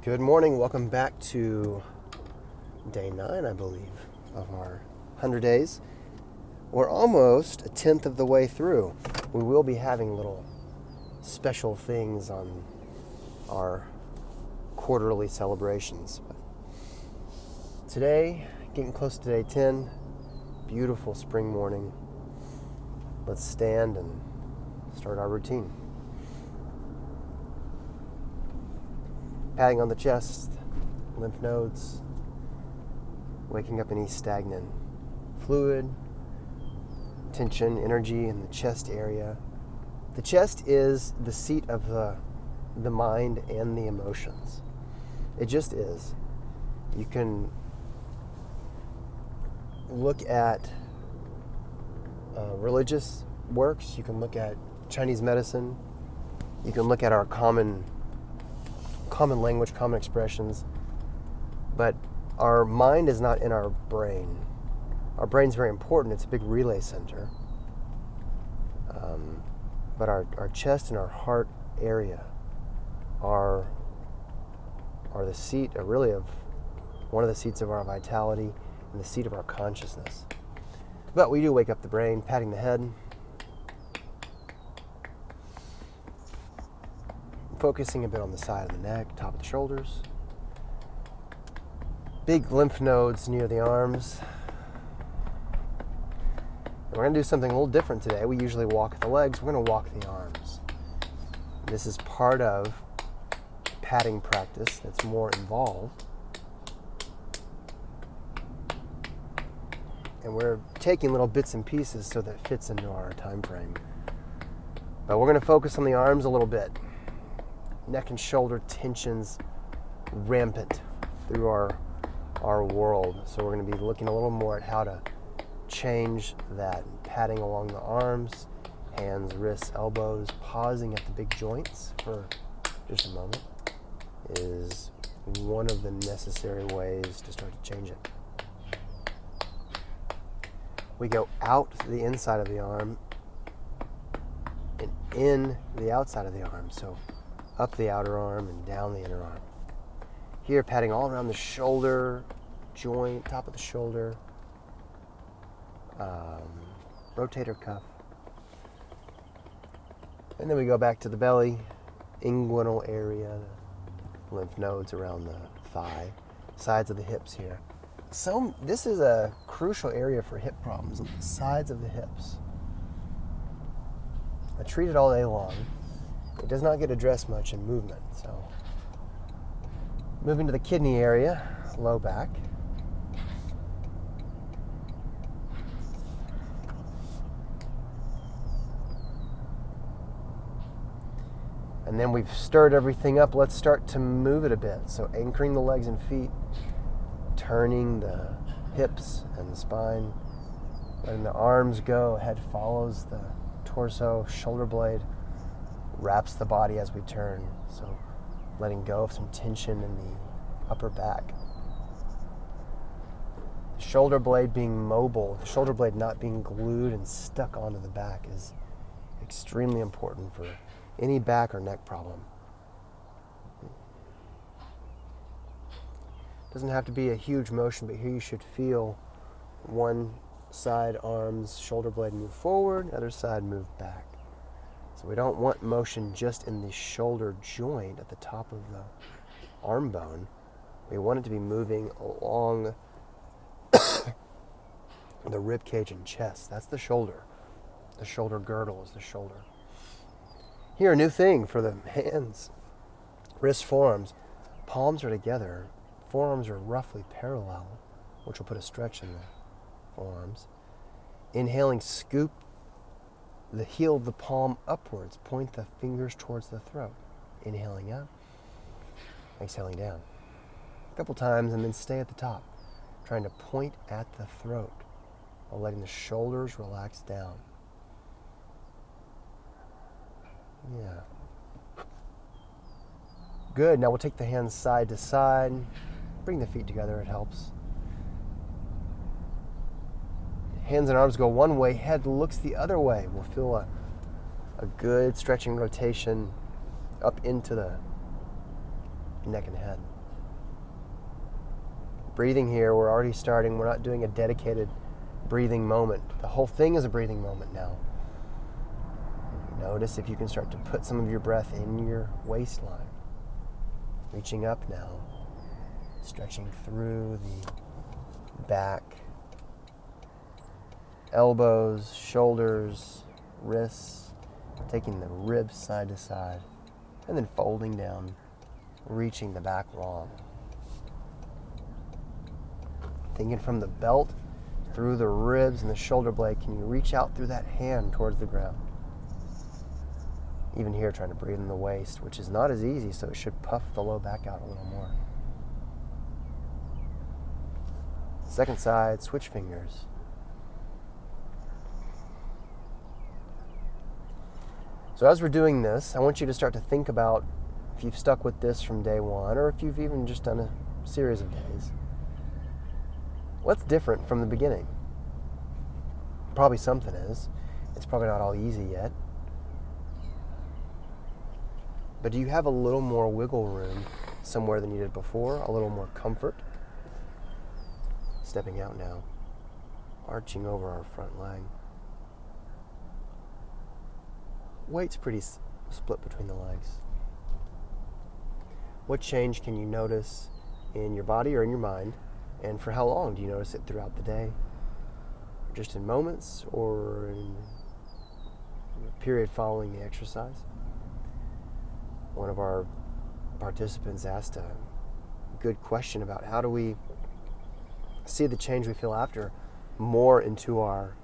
Good morning. Welcome back to day 9, I believe, of our 100 days. We're almost a tenth of the way through. We will be having little special things on our quarterly celebrations. But today, getting close to day 10, beautiful spring morning. Let's stand and start our routine. Patting on the chest, lymph nodes, waking up any stagnant fluid, tension, energy in the chest area. The chest is the seat of the mind and the emotions. It just is. You can look at religious works, you can look at Chinese medicine, you can look at our common language, common expressions, but our mind is not in our brain. Our brain's very important. It's a big relay center. But our chest and our heart area are the seat, really, of one of the seats of our vitality and the seat of our consciousness. But we do wake up the brain, patting the head, focusing a bit on the side of the neck, top of the shoulders. Big lymph nodes near the arms. And we're going to do something a little different today. We usually walk the legs. We're going to walk the arms. This is part of patting practice that's more involved. And we're taking little bits and pieces so that it fits into our time frame. But we're going to focus on the arms a little bit. Neck and shoulder tensions rampant through our world. So we're going to be looking a little more at how to change that. Patting along the arms, hands, wrists, elbows, pausing at the big joints for just a moment is one of the necessary ways to start to change it. We go out the inside of the arm and in the outside of the arm. So up the outer arm and down the inner arm. Here, patting all around the shoulder, joint, top of the shoulder, rotator cuff. And then we go back to the belly, inguinal area, the lymph nodes around the thigh, sides of the hips here. So this is a crucial area for hip problems, on the sides of the hips. I treat it all day long. It does not get addressed much in movement. So moving to the kidney area, low back. And then we've stirred everything up. Let's start to move it a bit. So anchoring the legs and feet, turning the hips and the spine, letting the arms go, head follows the torso, shoulder blade wraps the body as we turn. So letting go of some tension in the upper back. The shoulder blade being mobile, the shoulder blade not being glued and stuck onto the back is extremely important for any back or neck problem. Doesn't have to be a huge motion, but here you should feel one side, arms, shoulder blade move forward, other side move back. So we don't want motion just in the shoulder joint at the top of the arm bone. We want it to be moving along the rib cage and chest. That's the shoulder. The shoulder girdle is the shoulder. Here, a new thing for the hands. Wrists, forearms. Palms are together. Forearms are roughly parallel, which will put a stretch in the forearms. Inhaling, scoop the heel of the palm upwards. Point the fingers towards the throat. Inhaling up. Exhaling down. A couple times and then stay at the top. Trying to point at the throat while letting the shoulders relax down. Yeah. Good. Now we'll take the hands side to side. Bring the feet together. It helps. Hands and arms go one way. Head looks the other way. We'll feel a good stretching rotation up into the neck and head. Breathing here, we're already starting. We're not doing a dedicated breathing moment. The whole thing is a breathing moment now. Notice if you can start to put some of your breath in your waistline. Reaching up now, stretching through the back, elbows, shoulders, wrists, taking the ribs side to side, and then folding down, reaching the back long. Thinking from the belt through the ribs and the shoulder blade, can you reach out through that hand towards the ground? Even here, trying to breathe in the waist, which is not as easy, so it should puff the low back out a little more. Second side, switch fingers. So as we're doing this, I want you to start to think about if you've stuck with this from day one, or if you've even just done a series of days. What's different from the beginning? Probably something is. It's probably not all easy yet. But do you have a little more wiggle room somewhere than you did before? A little more comfort? Stepping out now. Arching over our front leg. Weight's pretty split between the legs. What change can you notice in your body or in your mind? And for how long do you notice it throughout the day? Just in moments or in a period following the exercise? One of our participants asked a good question about how do we see the change we feel after more into our,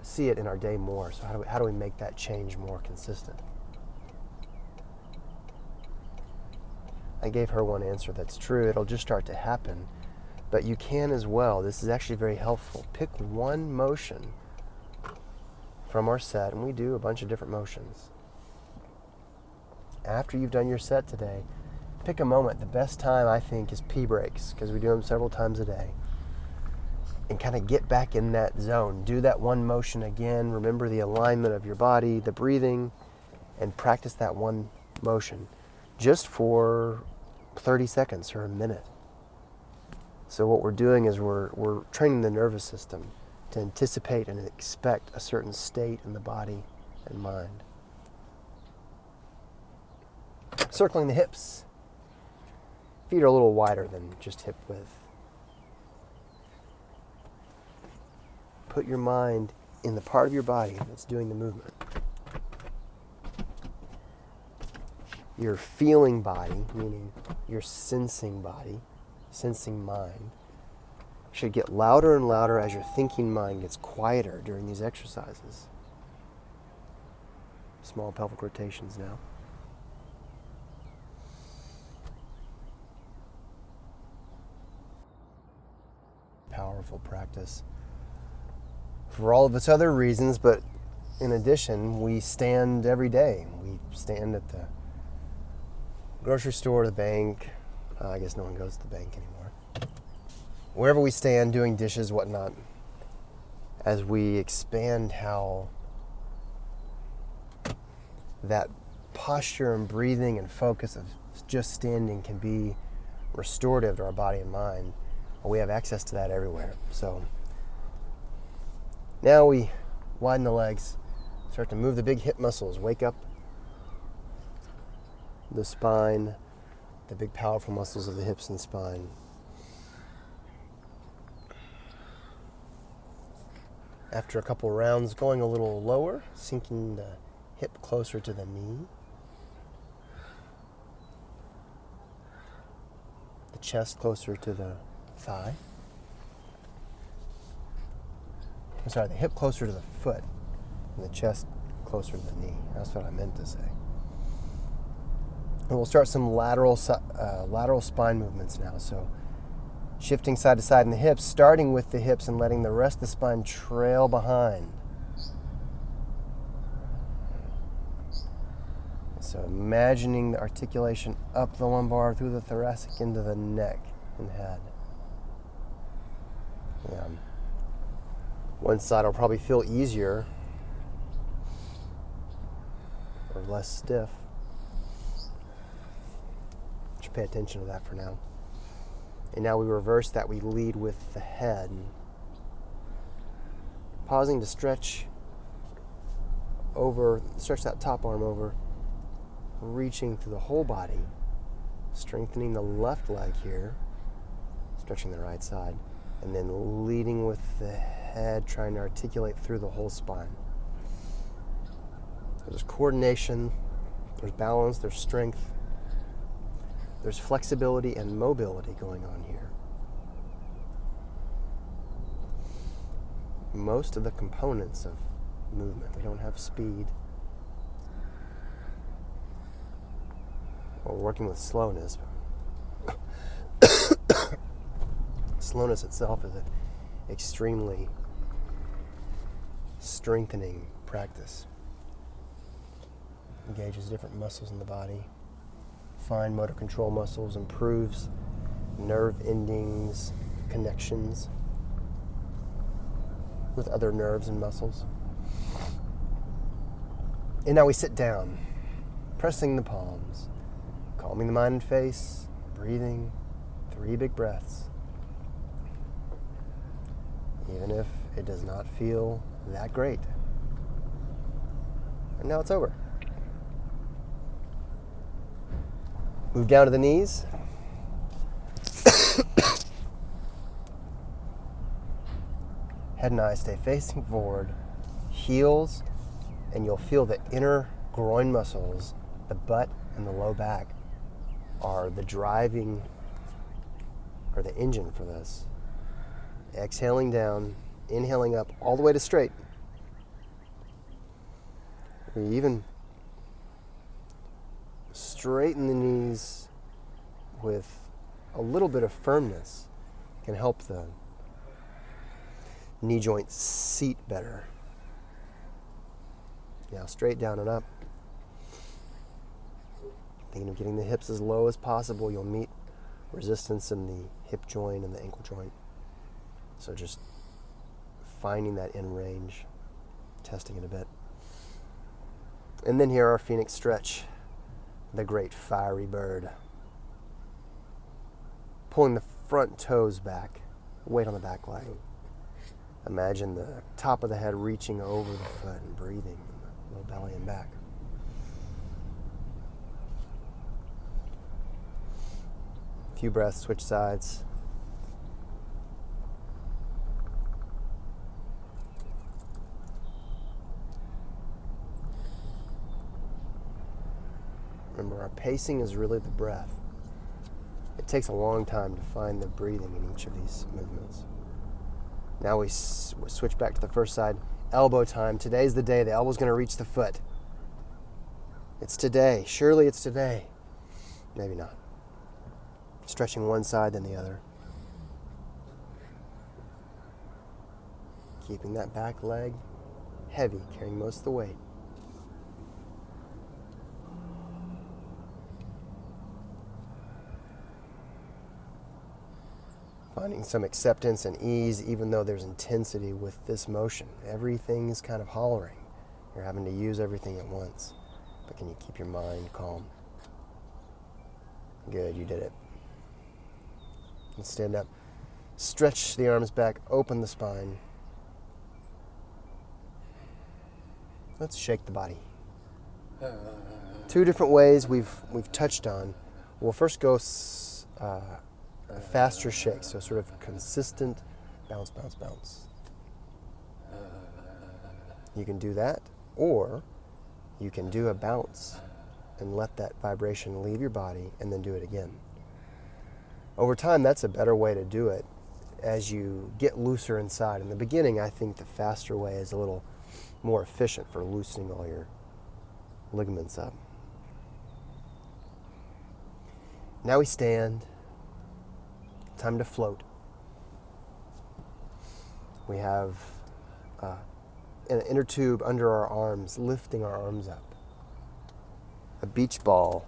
see it in our day more. So how do we make that change more consistent? I gave her one answer that's true. It'll just start to happen. But you can as well. This is actually very helpful. Pick one motion from our set, and we do a bunch of different motions. After you've done your set today, pick a moment. The best time, I think, is pee breaks, because we do them several times a day. And kind of get back in that zone. Do that one motion again. Remember the alignment of your body, the breathing, and practice that one motion just for 30 seconds or a minute. So what we're doing is we're training the nervous system to anticipate and expect a certain state in the body and mind. Circling the hips. Feet are a little wider than just hip width. Put your mind in the part of your body that's doing the movement. Your feeling body, meaning your sensing body, sensing mind, should get louder and louder as your thinking mind gets quieter during these exercises. Small pelvic rotations now. Powerful practice for all of its other reasons, but in addition, we stand every day. We stand at the grocery store, the bank. I guess no one goes to the bank anymore. Wherever we stand, doing dishes, whatnot, as we expand how that posture and breathing and focus of just standing can be restorative to our body and mind, we have access to that everywhere. So now we widen the legs, start to move the big hip muscles, wake up the spine, the big powerful muscles of the hips and spine. After a couple rounds, going a little lower, sinking the hip closer to the knee. The chest closer to the thigh. I'm sorry, the hip closer to the foot and the chest closer to the knee. That's what I meant to say. And we'll start some lateral spine movements now. So shifting side to side in the hips, starting with the hips and letting the rest of the spine trail behind. So imagining the articulation up the lumbar through the thoracic into the neck and head. Yeah. One side will probably feel easier or less stiff. pay attention to that for now. And now we reverse that. We lead with the head. Pausing to stretch that top arm over, reaching through the whole body, strengthening the left leg here, stretching the right side, and then leading with the head, trying to articulate through the whole spine. There's coordination, there's balance, there's strength, there's flexibility and mobility going on here. Most of the components of movement. We don't have speed. We're working with slowness. Slowness itself is an extremely strengthening practice. Engages different muscles in the body. Fine motor control muscles, improves nerve endings, connections with other nerves and muscles. And now we sit down, pressing the palms, calming the mind and face, breathing, 3 big breaths. Even if it does not feel that great. And now it's over. Move down to the knees. Head and eyes stay facing forward. Heels, and you'll feel the inner groin muscles, the butt and the low back, are the driving, or the engine for this. Exhaling down, inhaling up, all the way to straight. We even straighten the knees with a little bit of firmness. Can help the knee joint seat better. Now straight down and up. Thinking of getting the hips as low as possible. You'll meet resistance in the hip joint and the ankle joint. So just finding that in range, testing it a bit. And then here our Phoenix stretch, the great fiery bird. Pulling the front toes back, weight on the back leg. Imagine the top of the head reaching over the foot and breathing, low belly and back. A few breaths, switch sides. Remember, our pacing is really the breath. It takes a long time to find the breathing in each of these movements. Now we switch back to the first side. Elbow time. Today's the day the elbow's going to reach the foot. It's today. Surely it's today. Maybe not. Stretching one side, then the other. Keeping that back leg heavy, carrying most of the weight. Finding some acceptance and ease, even though there's intensity with this motion. Everything is kind of hollering. You're having to use everything at once. But can you keep your mind calm? Good, you did it. Let's stand up. Stretch the arms back, open the spine. Let's shake the body. 2 different ways we've touched on. We'll first go a faster shake, so sort of consistent bounce, bounce, bounce. You can do that, or you can do a bounce and let that vibration leave your body and then do it again. Over time, that's a better way to do it as you get looser inside. In the beginning, I think the faster way is a little more efficient for loosening all your ligaments up. Now we stand. Time to float. We have an inner tube under our arms, lifting our arms up. A beach ball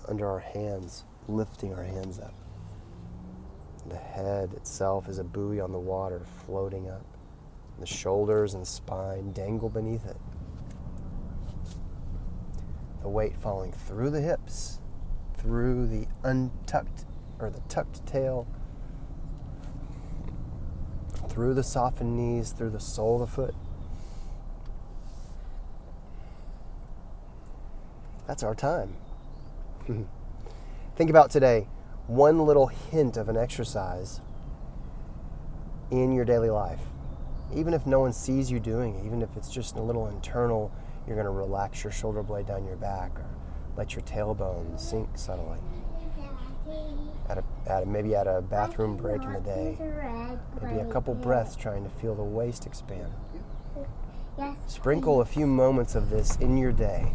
under our hands, lifting our hands up. The head itself is a buoy on the water, floating up. The shoulders and spine dangle beneath it. The weight falling through the hips, through the untucked or the tucked tail, through the softened knees, through the sole of the foot. That's our time. Think about today, one little hint of an exercise in your daily life. Even if no one sees you doing it, even if it's just a little internal, you're going to relax your shoulder blade down your back or let your tailbone sink subtly. Maybe at a bathroom break in the day. Maybe a couple breaths trying to feel the waist expand. Sprinkle a few moments of this in your day.